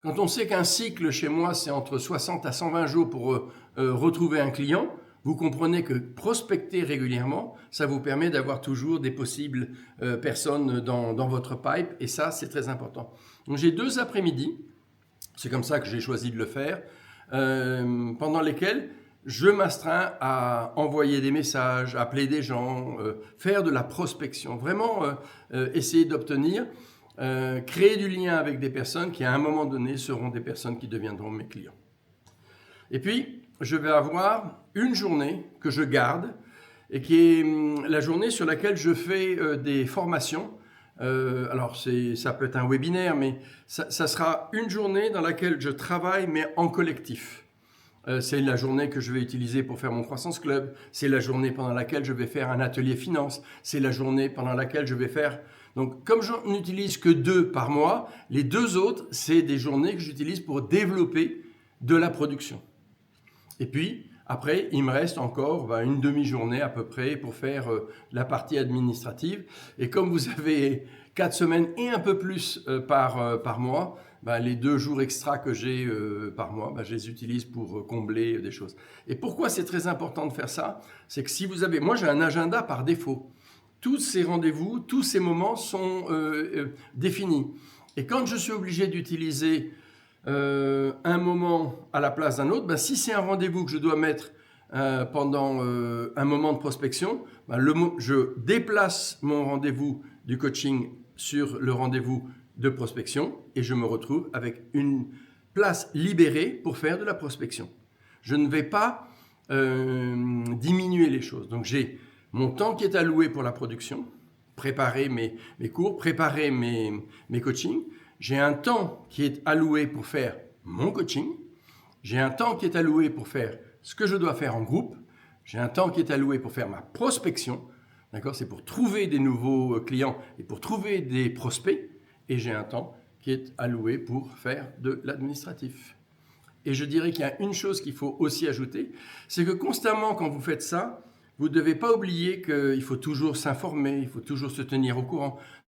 Quand on sait qu'un cycle chez moi, c'est entre 60 à 120 jours pour retrouver un client, vous comprenez que prospecter régulièrement, ça vous permet d'avoir toujours des possibles personnes dans votre pipe, et ça, c'est très important. Donc j'ai 2 après-midi, c'est comme ça que j'ai choisi de le faire, pendant lesquels je m'astreins à envoyer des messages, appeler des gens, faire de la prospection, vraiment essayer d'obtenir, créer du lien avec des personnes qui à un moment donné seront des personnes qui deviendront mes clients. Et puis, je vais avoir une journée que je garde et qui est la journée sur laquelle je fais des formations. Alors, ça peut être un webinaire, mais ça sera une journée dans laquelle je travaille, mais en collectif. C'est la journée que je vais utiliser pour faire mon croissance club. C'est la journée pendant laquelle je vais faire un atelier finance. C'est la journée pendant laquelle je vais faire... Donc, comme je n'utilise que 2 par mois, les 2 autres, c'est des journées que j'utilise pour développer de la production. Et puis, après, il me reste encore une demi-journée à peu près pour faire la partie administrative. Et comme vous avez 4 semaines et un peu plus par mois, les 2 jours extra que j'ai par mois, je les utilise pour combler des choses. Et pourquoi c'est très important de faire ça? C'est que si vous avez... Moi, j'ai un agenda par défaut. Tous ces rendez-vous, tous ces moments sont définis. Et quand je suis obligé d'utiliser un moment à la place d'un autre, si c'est un rendez-vous que je dois mettre pendant un moment de prospection, je déplace mon rendez-vous du coaching sur le rendez-vous de prospection et je me retrouve avec une place libérée pour faire de la prospection. Je ne vais pas diminuer les choses. Donc j'ai mon temps qui est alloué pour la production, préparer mes cours, préparer mes coachings. J'ai un temps qui est alloué pour faire mon coaching. J'ai un temps qui est alloué pour faire ce que je dois faire en groupe. J'ai un temps qui est alloué pour faire ma prospection. D'accord? C'est pour trouver des nouveaux clients et pour trouver des prospects. Et j'ai un temps qui est alloué pour faire de l'administratif. Et je dirais qu'il y a une chose qu'il faut aussi ajouter, c'est que constamment quand vous faites ça, vous ne devez pas oublier qu'il faut toujours s'informer, il faut toujours se tenir au courant.